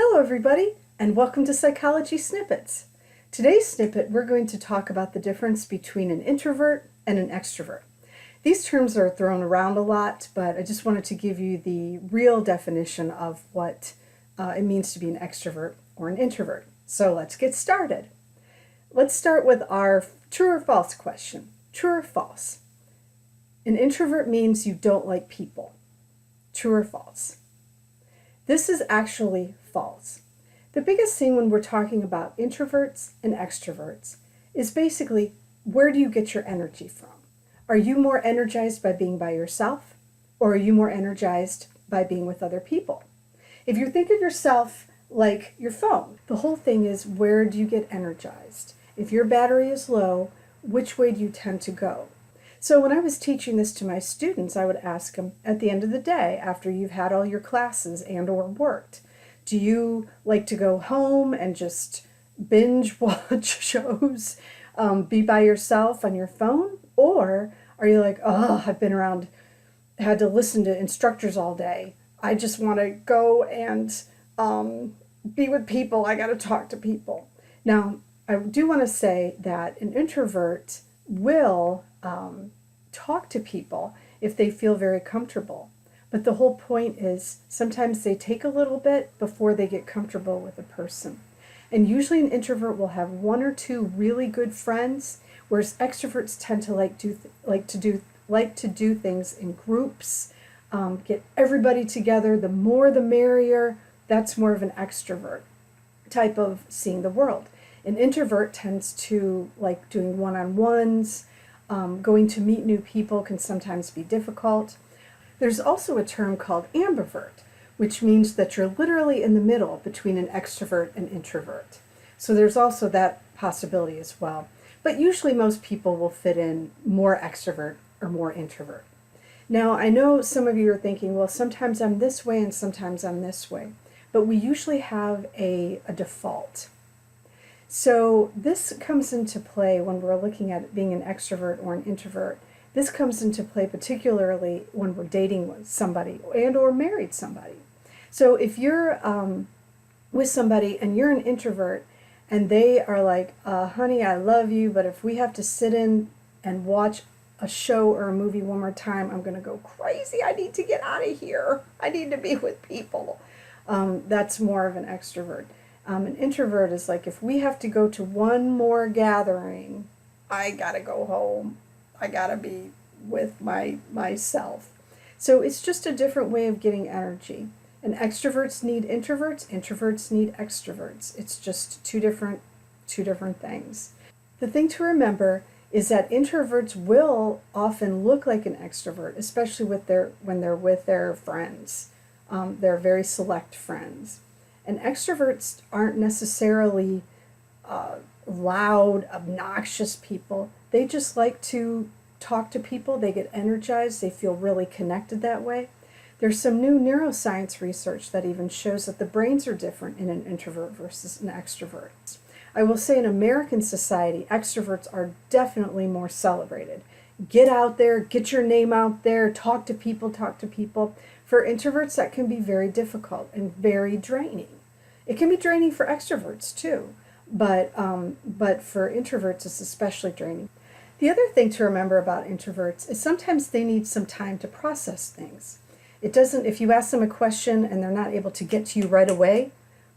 Hello everybody, and welcome to Psychology Snippets. Today's snippet, we're going to talk about the difference between an introvert and an extrovert. These terms are thrown around a lot, but I just wanted to give you the real definition of what it means to be an extrovert or an introvert. So let's get started. Let's start with our true or false question. True or false? An introvert means you don't like people. True or false? This is actually false. The biggest thing when we're talking about introverts and extroverts is basically, where do you get your energy from? Are you more energized by being by yourself, or are you more energized by being with other people? If you think of yourself like your phone, the whole thing is, where do you get energized? If your battery is low, which way do you tend to go? So when I was teaching this to my students, I would ask them at the end of the day, after you've had all your classes and or worked, do you like to go home and just binge watch shows, be by yourself on your phone? Or are you like, oh, I've been around, had to listen to instructors all day. I just want to go and be with people. I got to talk to people. Now, I do want to say that an introvert will talk to people if they feel very comfortable. But the whole point is sometimes they take a little bit before they get comfortable with a person. And usually an introvert will have one or two really good friends, whereas extroverts tend to like to do things in groups, get everybody together. The more the merrier. That's more of an extrovert type of seeing the world. An introvert tends to like doing one-on-ones. Going to meet new people can sometimes be difficult. There's also a term called ambivert, which means that you're literally in the middle between an extrovert and introvert. So there's also that possibility as well. But usually most people will fit in more extrovert or more introvert. Now, I know some of you are thinking, well, sometimes I'm this way and sometimes I'm this way. But we usually have a default. So this comes into play when we're looking at being an extrovert or an introvert. This comes into play particularly when we're dating with somebody and or married somebody. So if you're with somebody and you're an introvert and they are like, honey, I love you, but if we have to sit in and watch a show or a movie one more time, I'm going to go crazy. I need to get out of here. I need to be with people. That's more of an extrovert. An introvert is like, if we have to go to one more gathering, I gotta go home. I gotta be with myself. So it's just a different way of getting energy. And extroverts need introverts need extroverts. It's just two different things. The thing to remember is that introverts will often look like an extrovert, especially when they're with their friends. They're very select friends. And extroverts aren't necessarily loud, obnoxious people. They just like to talk to people. They get energized. They feel really connected that way. There's some new neuroscience research that even shows that the brains are different in an introvert versus an extrovert. I will say in American society, extroverts are definitely more celebrated. Get out there, get your name out there, talk to people, For introverts, that can be very difficult and very draining. It can be draining for extroverts too, but for introverts, it's especially draining. The other thing to remember about introverts is sometimes they need some time to process things. If you ask them a question and they're not able to get to you right away,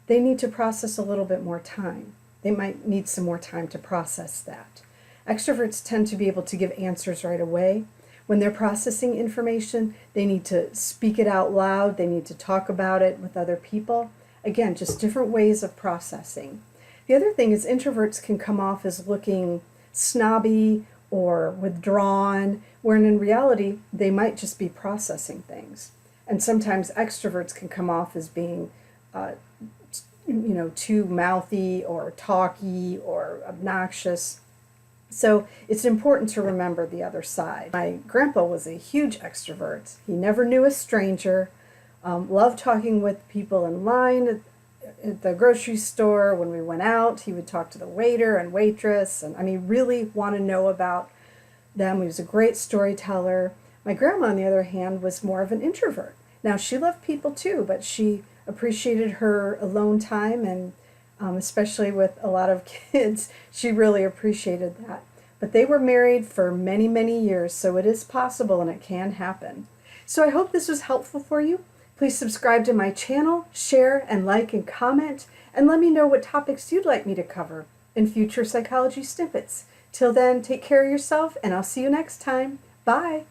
they need to process a little bit more time. They might need some more time to process that. Extroverts tend to be able to give answers right away. When they're processing information, they need to speak it out loud. They need to talk about it with other people. Again, just different ways of processing. The other thing is introverts can come off as looking snobby or withdrawn, when in reality, they might just be processing things. And sometimes extroverts can come off as being too mouthy or talky or obnoxious. So it's important to remember the other side. My grandpa was a huge extrovert. He never knew a stranger, loved talking with people in line at the grocery store. When we went out, he would talk to the waiter and waitress, and really want to know about them. He was a great storyteller. My grandma, on the other hand, was more of an introvert. Now, she loved people too, but she appreciated her alone time, and especially with a lot of kids, she really appreciated that. But they were married for many, many years, so it is possible and it can happen. So I hope this was helpful for you. Please subscribe to my channel, share and like and comment, and let me know what topics you'd like me to cover in future psychology snippets. Till then, take care of yourself, and I'll see you next time. Bye!